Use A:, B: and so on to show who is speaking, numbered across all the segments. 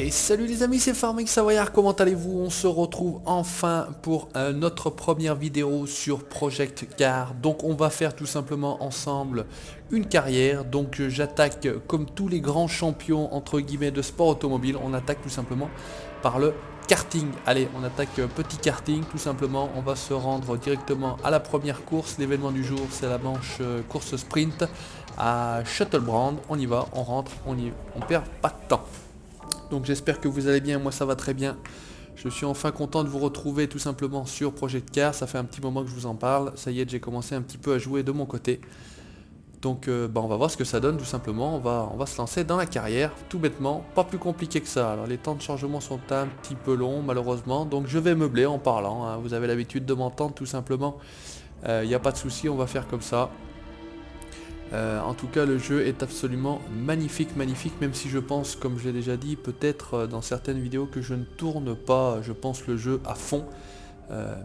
A: Et salut les amis, c'est Farming Savoyard, comment allez-vous? On se retrouve enfin pour notre première vidéo sur Project Car. Donc on va faire tout simplement ensemble une carrière. Donc j'attaque comme tous les grands champions entre guillemets de sport automobile. On attaque tout simplement par le karting. Allez, on attaque petit karting tout simplement. On va se rendre directement à la première course. L'événement du jour, c'est la manche course sprint à Shuttlebrand. On y va, on rentre, on perd pas de temps. Donc j'espère que vous allez bien, moi ça va très bien. Je suis enfin content de vous retrouver tout simplement sur Project Car. Ça fait un petit moment que je vous en parle. Ça y est, j'ai commencé un petit peu à jouer de mon côté. Donc on va voir ce que ça donne tout simplement. On va se lancer dans la carrière, tout bêtement. Pas plus compliqué que ça. Alors les temps de chargement sont un petit peu longs malheureusement. Donc je vais meubler en parlant, hein. Vous avez l'habitude de m'entendre tout simplement. Il n'y a pas de souci, on va faire comme ça. En tout cas le jeu est absolument magnifique, même si je pense, comme je l'ai déjà dit, peut-être dans certaines vidéos que je ne tourne pas, je pense, le jeu à fond.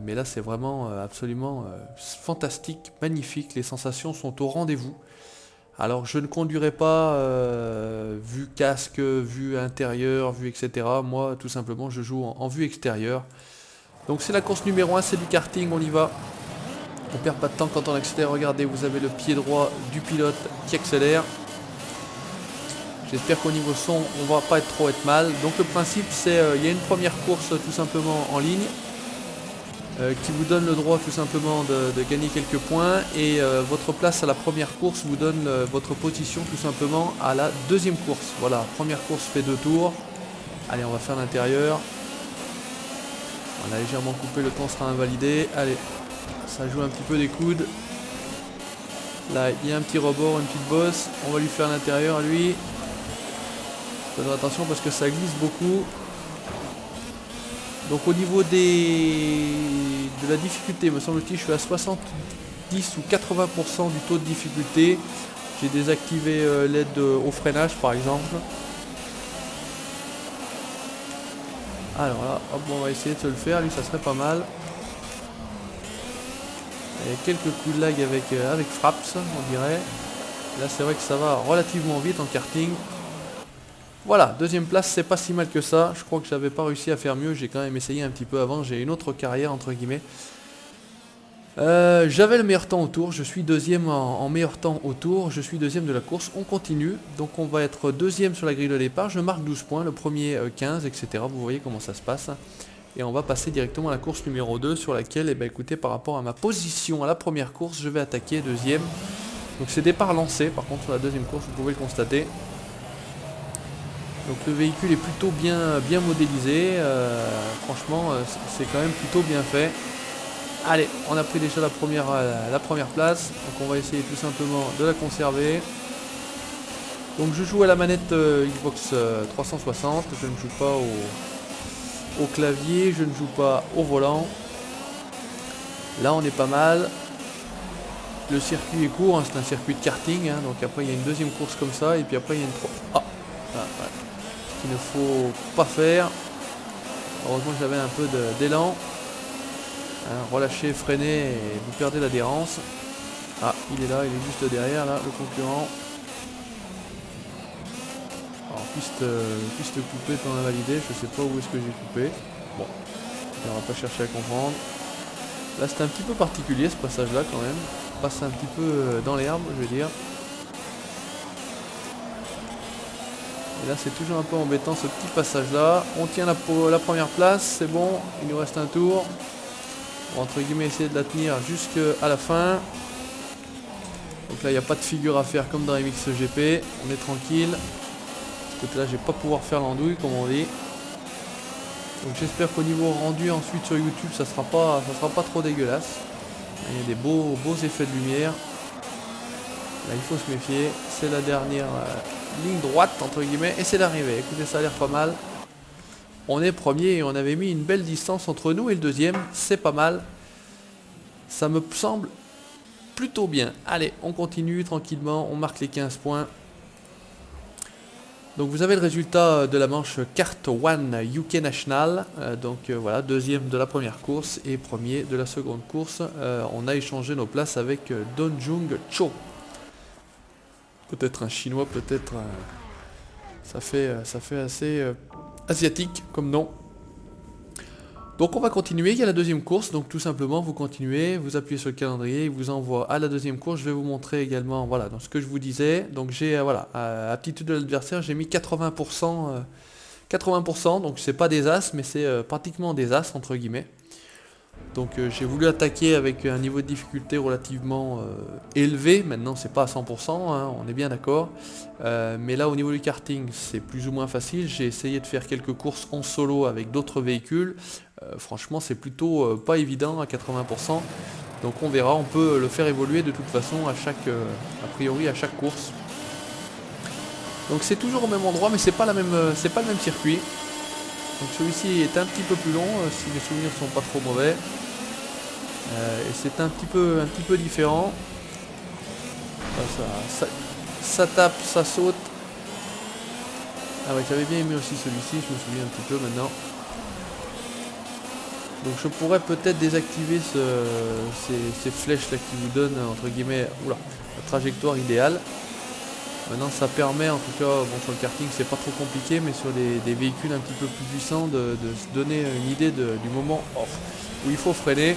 A: Mais là c'est vraiment absolument fantastique, magnifique, les sensations sont au rendez-vous. Alors je ne conduirai pas vue casque, vue intérieure, vue etc. Moi tout simplement je joue en vue extérieure. Donc c'est la course numéro 1, c'est du karting, on y va. On perd pas de temps quand on accélère. Regardez, vous avez le pied droit du pilote qui accélère. J'espère qu'au niveau son, on va pas trop être mal. Donc le principe, c'est il y a une première course tout simplement en ligne qui vous donne le droit tout simplement de gagner quelques points. Et votre place à la première course vous donne votre position tout simplement à la deuxième course. Voilà, première course fait 2 tours. Allez, on va faire l'intérieur. On a légèrement coupé, le temps sera invalidé. Allez. Ça joue un petit peu des coudes. Là, il y a un petit rebord, une petite bosse. On va lui faire l'intérieur à lui. Faites attention parce que ça glisse beaucoup. Donc au niveau de la difficulté, me semble-t-il, je suis à 70 ou 80% du taux de difficulté. J'ai désactivé l'aide au freinage par exemple. Alors là, hop, on va essayer de se le faire. Lui, ça serait pas mal. Il y a quelques coups de lag avec Fraps, on dirait. Là c'est vrai que ça va relativement vite en karting. Voilà, deuxième place, c'est pas si mal que ça. Je crois que j'avais pas réussi à faire mieux. J'ai quand même essayé un petit peu avant. J'ai une autre carrière entre guillemets. J'avais le meilleur temps au tour. Je suis deuxième en meilleur temps au tour. Je suis deuxième de la course. On continue. Donc on va être deuxième sur la grille de départ. Je marque 12 points. Le premier 15, etc. Vous voyez comment ça se passe. Et on va passer directement à la course numéro 2 sur laquelle, eh ben, écoutez, par rapport à ma position à la première course, je vais attaquer deuxième. Donc c'est départ lancé, par contre sur la deuxième course, vous pouvez le constater. Donc le véhicule est plutôt bien modélisé, franchement c'est quand même plutôt bien fait. Allez, on a pris déjà la première place, donc on va essayer tout simplement de la conserver. Donc je joue à la manette Xbox 360, je ne joue pas au clavier, je ne joue pas au volant. Là on est pas mal. Le circuit est court, hein, c'est un circuit de karting, hein, donc après il y a une deuxième course comme ça, et puis après il y a une ah, ouais. Ce qu'il ne faut pas faire. Heureusement que j'avais un peu d'élan. Hein, relâchez, freinez et vous perdez l'adhérence. Ah, il est là, il est juste derrière là, le concurrent. Alors piste coupée qu'on a validé, je sais pas où est-ce que j'ai coupé. Bon, on va pas chercher à comprendre. Là c'est un petit peu particulier ce passage là quand même. On passe un petit peu dans l'herbe, je vais dire. Et là c'est toujours un peu embêtant ce petit passage là. On tient la première place, c'est bon, il nous reste un tour. On va entre guillemets essayer de la tenir jusqu'à la fin. Donc là il n'y a pas de figure à faire comme dans MXGP, on est tranquille. Ce côté là je vais pas pouvoir faire l'andouille comme on dit. Donc j'espère qu'au niveau rendu ensuite sur YouTube ça sera pas trop dégueulasse. Il y a des beaux effets de lumière. Là il faut se méfier. C'est la dernière ligne droite entre guillemets. Et c'est l'arrivée. Écoutez, ça a l'air pas mal. On est premier et on avait mis une belle distance entre nous et le deuxième. C'est pas mal. Ça me semble plutôt bien. Allez, on continue tranquillement. On marque les 15 points. Donc vous avez le résultat de la manche Kart One UK National, voilà, deuxième de la première course et premier de la seconde course. On a échangé nos places avec Donjung Cho. Peut-être un chinois, peut-être ça fait assez asiatique comme nom. Donc on va continuer, il y a la deuxième course, donc tout simplement vous continuez, vous appuyez sur le calendrier, il vous envoie à la deuxième course. Je vais vous montrer également, voilà, dans ce que je vous disais. Donc j'ai, voilà, aptitude de l'adversaire, j'ai mis 80%, 80%, donc c'est pas des as, mais c'est pratiquement des as entre guillemets. Donc j'ai voulu attaquer avec un niveau de difficulté relativement élevé. Maintenant c'est pas à 100%, hein, on est bien d'accord. Mais là au niveau du karting c'est plus ou moins facile. J'ai essayé de faire quelques courses en solo avec d'autres véhicules. Franchement c'est plutôt pas évident à 80%. Donc on verra, on peut le faire évoluer de toute façon à chaque, a priori à chaque course. Donc c'est toujours au même endroit mais c'est pas le même circuit. Donc celui-ci est un petit peu plus long si mes souvenirs sont pas trop mauvais. Et c'est un petit peu différent. Ça tape, ça saute. Ah ouais, j'avais bien aimé aussi celui-ci, je me souviens un petit peu maintenant. Donc je pourrais peut-être désactiver ces flèches là qui vous donnent entre guillemets la trajectoire idéale. Maintenant ça permet en tout cas, bon sur le karting c'est pas trop compliqué, mais sur des véhicules un petit peu plus puissants de se donner une idée du moment où il faut freiner.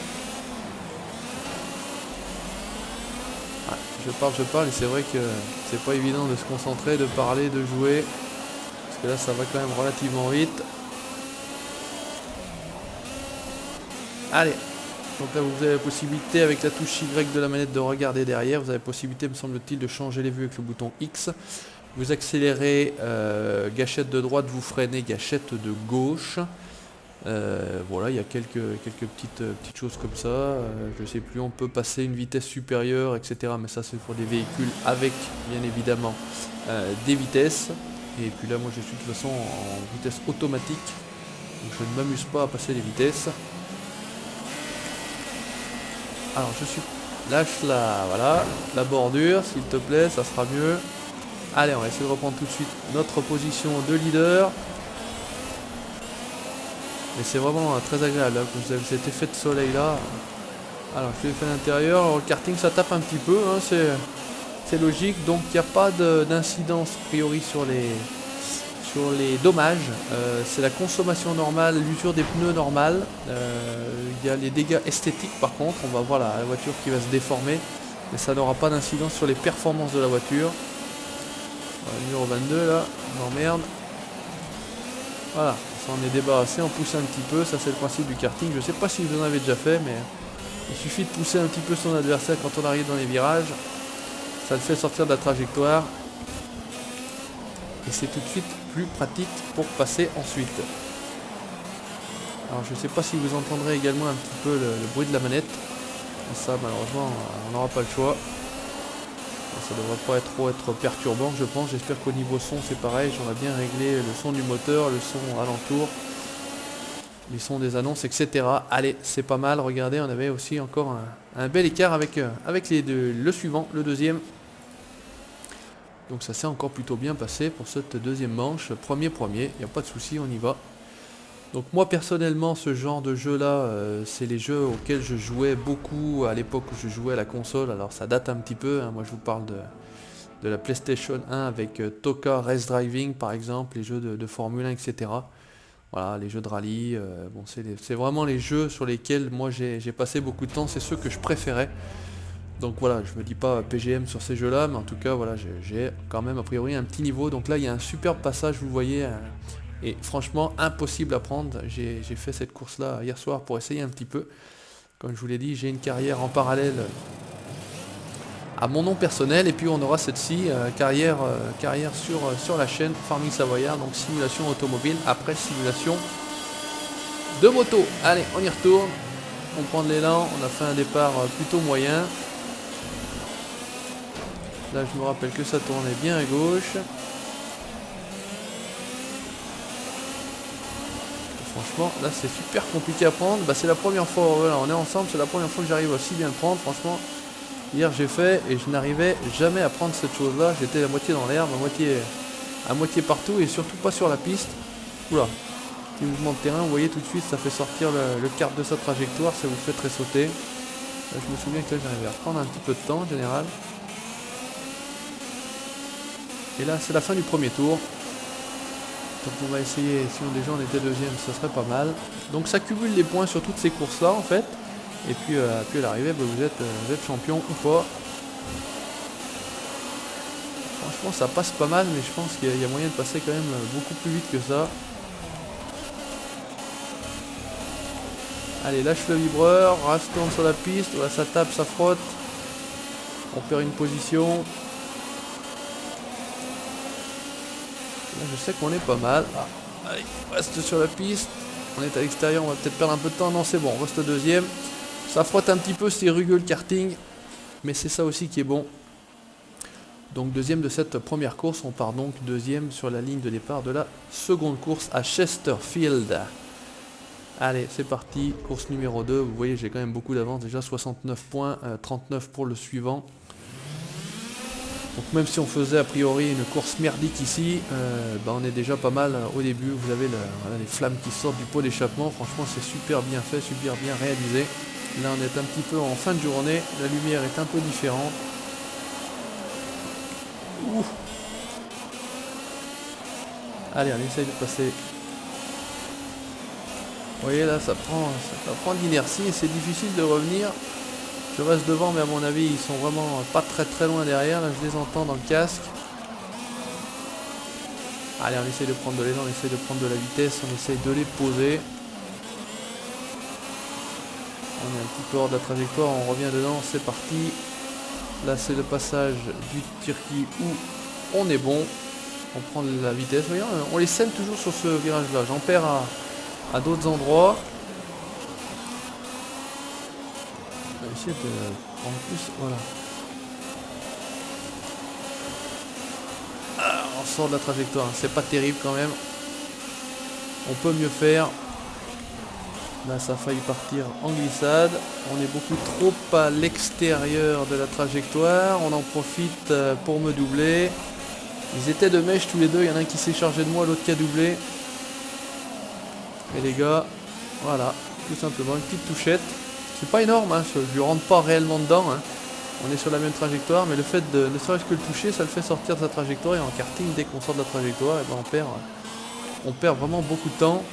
A: Je parle et c'est vrai que c'est pas évident de se concentrer, de parler, de jouer. Parce que là ça va quand même relativement vite. Allez. Donc là vous avez la possibilité avec la touche Y de la manette de regarder derrière. Vous avez la possibilité me semble-t-il de changer les vues avec le bouton X. Vous accélérez, gâchette de droite, vous freinez, gâchette de gauche. Voilà, il y a quelques petites choses comme ça. Je sais plus, on peut passer une vitesse supérieure, etc. Mais ça c'est pour des véhicules avec, bien évidemment, des vitesses. Et puis là, moi je suis de toute façon en vitesse automatique. Donc je ne m'amuse pas à passer les vitesses. Alors lâche voilà, la bordure, s'il te plaît, ça sera mieux. Allez, on va essayer de reprendre tout de suite notre position de leader. Mais c'est vraiment très agréable, hein, quand vous avez cet effet de soleil là. Alors je l'ai fait à l'intérieur, le karting ça tape un petit peu, hein, c'est logique, donc il n'y a pas d'incidence a priori sur les dommages. C'est la consommation normale, l'usure des pneus normale. Il y a les dégâts esthétiques par contre, on va voir la voiture qui va se déformer, mais ça n'aura pas d'incidence sur les performances de la voiture. Voilà, numéro 22 là, on emmerde. Voilà, ça on est débarrassé, on pousse un petit peu, ça c'est le principe du karting. Je sais pas si vous en avez déjà fait, mais il suffit de pousser un petit peu son adversaire quand on arrive dans les virages. Ça le fait sortir de la trajectoire. Et c'est tout de suite plus pratique pour passer ensuite. Alors je sais pas si vous entendrez également un petit peu le bruit de la manette. Ça malheureusement on n'aura pas le choix. Ça devrait pas être perturbant je pense. J'espère qu'au niveau son c'est pareil. J'aurais bien réglé le son du moteur, le son alentour, les sons des annonces, etc. Allez, c'est pas mal. Regardez, on avait aussi encore un bel écart avec le suivant, le deuxième. Donc ça s'est encore plutôt bien passé pour cette deuxième manche. Premier, il n'y a pas de souci, on y va. Donc moi personnellement ce genre de jeu là c'est les jeux auxquels je jouais beaucoup à l'époque où je jouais à la console. Alors ça date un petit peu, hein. Moi je vous parle de la PlayStation 1 avec TOCA Race Driving par exemple, les jeux de Formule 1 etc. Voilà, les jeux de rallye, bon, c'est vraiment les jeux sur lesquels moi j'ai passé beaucoup de temps, c'est ceux que je préférais. Donc voilà, je me dis pas PGM sur ces jeux là, mais en tout cas voilà, j'ai quand même a priori un petit niveau. Donc là il y a un superbe passage, vous voyez, et franchement impossible à prendre. J'ai fait cette course là hier soir pour essayer un petit peu. Comme je vous l'ai dit, j'ai une carrière en parallèle à mon nom personnel, et puis on aura cette-ci carrière sur la chaîne Farming Savoyard, donc simulation automobile après simulation de moto. Allez, on y retourne, on prend de l'élan, on a fait un départ plutôt moyen. Là je me rappelle que ça tournait bien à gauche. Franchement là c'est super compliqué à prendre, bah, c'est la première fois, voilà, on est ensemble, c'est la première fois que j'arrive aussi bien le prendre. Franchement hier j'ai fait et je n'arrivais jamais à prendre cette chose là, j'étais à moitié dans l'herbe, à moitié partout et surtout pas sur la piste. Oula, petit mouvement de terrain, vous voyez tout de suite ça fait sortir le kart de sa trajectoire, ça vous fait très sauter. Là, je me souviens que là j'arrivais à reprendre un petit peu de temps en général. Et là c'est la fin du premier tour. Donc on va essayer, si on déjà on était deuxième, ça serait pas mal. Donc ça cumule les points sur toutes ces courses là en fait. Et puis à l'arrivée, bah, vous êtes champion ou pas. Franchement ça passe pas mal, mais je pense qu'il y a moyen de passer quand même beaucoup plus vite que ça. Allez, lâche le vibreur, retourne sur la piste, voilà, ça tape, ça frotte. On perd une position. Là, je sais qu'on est pas mal. Ah, allez, reste sur la piste. On est à l'extérieur, on va peut-être perdre un peu de temps. Non, c'est bon, on reste deuxième. Ça frotte un petit peu, c'est rugueux le karting. Mais c'est ça aussi qui est bon. Donc deuxième de cette première course. On part donc deuxième sur la ligne de départ de la seconde course à Chesterfield. Allez, c'est parti. Course numéro 2. Vous voyez, j'ai quand même beaucoup d'avance. Déjà 69 points, 39 pour le suivant. Donc même si on faisait a priori une course merdique ici, on est déjà pas mal au début. Vous avez voilà, les flammes qui sortent du pot d'échappement. Franchement c'est super bien fait, super bien réalisé. Là on est un petit peu en fin de journée. La lumière est un peu différente. Ouh. Allez, on essaye de passer. Vous voyez là ça prend de l'inertie et c'est difficile de revenir. Je reste devant, mais à mon avis ils sont vraiment pas très loin derrière. Là je les entends dans le casque. Allez, on essaye de prendre de l'élan, on essaye de prendre de la vitesse, on essaye de les poser. On est un petit peu hors de la trajectoire, on revient dedans, c'est parti. Là c'est le passage du Turquie où on est bon. On prend de la vitesse. Voyez, on les sème toujours sur ce virage là. J'en perds à d'autres endroits. On va essayer de prendre plus. Voilà. Ah, on sort de la trajectoire. C'est pas terrible quand même. On peut mieux faire. Là ça a failli partir en glissade. On est beaucoup trop à l'extérieur de la trajectoire. On en profite pour me doubler. Ils étaient de mèche tous les deux. Il y en a un qui s'est chargé de moi, l'autre qui a doublé. Et les gars, voilà, tout simplement une petite touchette. C'est pas énorme, hein, je lui rentre pas réellement dedans. Hein. On est sur la même trajectoire, mais le fait de ne serait-ce que le toucher, ça le fait sortir de sa trajectoire. Et en karting, dès qu'on sort de la trajectoire, et ben on perd vraiment beaucoup de temps.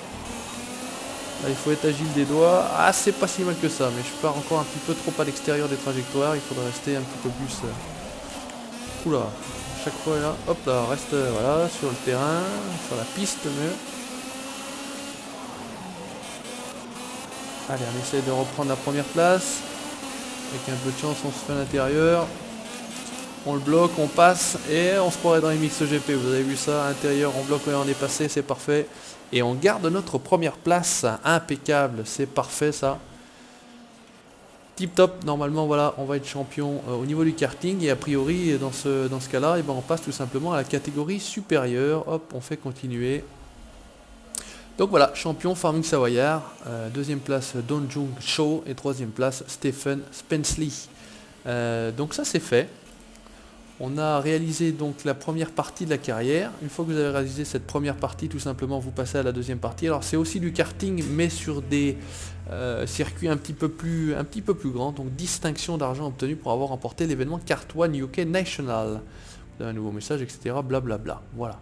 A: Là, il faut être agile des doigts. Ah, c'est pas si mal que ça, mais je pars encore un petit peu trop à l'extérieur des trajectoires. Il faudrait rester un petit peu plus. Oula, chaque fois là, hop là, reste voilà, sur le terrain, sur la piste mieux. Allez, on essaye de reprendre la première place. Avec un peu de chance, on se fait à l'intérieur. On le bloque, on passe et on se croirait dans les mix GP. Vous avez vu ça, à l'intérieur, on bloque, on est passé, c'est parfait. Et on garde notre première place, impeccable, c'est parfait ça. Tip top, normalement voilà, on va être champion au niveau du karting. Et a priori, dans ce cas-là, on passe tout simplement à la catégorie supérieure. Hop, on fait continuer. Donc voilà, champion Farming Savoyard, deuxième place Don Jung Cho et troisième place Stephen Spensley. Donc ça c'est fait. On a réalisé donc la première partie de la carrière. Une fois que vous avez réalisé cette première partie, tout simplement vous passez à la deuxième partie. Alors c'est aussi du karting mais sur des circuits un petit peu plus grands. Donc distinction d'argent obtenue pour avoir remporté l'événement Kart One UK National. Vous avez un nouveau message, etc. Blablabla. Voilà.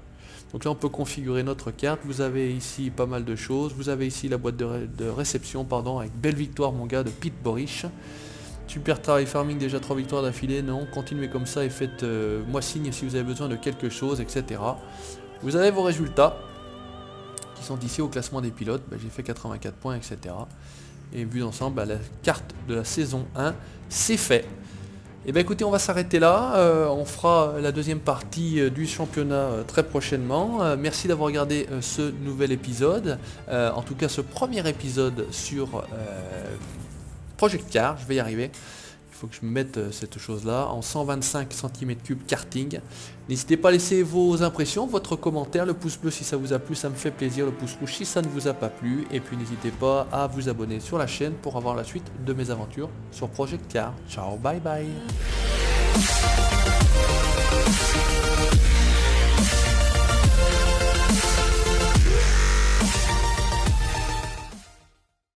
A: Donc là on peut configurer notre carte, vous avez ici pas mal de choses, vous avez ici la boîte de réception avec belle victoire mon gars de Pete Borish. Super travail farming, déjà 3 victoires d'affilée, non, continuez comme ça et faites moi signe si vous avez besoin de quelque chose, etc. Vous avez vos résultats qui sont ici au classement des pilotes, j'ai fait 84 points, etc. Et vu d'ensemble, la carte de la saison 1, c'est fait. Et bien écoutez, on va s'arrêter là, on fera la deuxième partie du championnat très prochainement. Merci d'avoir regardé ce nouvel épisode, en tout cas ce premier épisode sur Project Car, je vais y arriver. Il faut que je me mette cette chose-là en 125 cm3 karting. N'hésitez pas à laisser vos impressions, votre commentaire, le pouce bleu si ça vous a plu, ça me fait plaisir, le pouce rouge si ça ne vous a pas plu. Et puis n'hésitez pas à vous abonner sur la chaîne pour avoir la suite de mes aventures sur Project Car. Ciao, bye bye.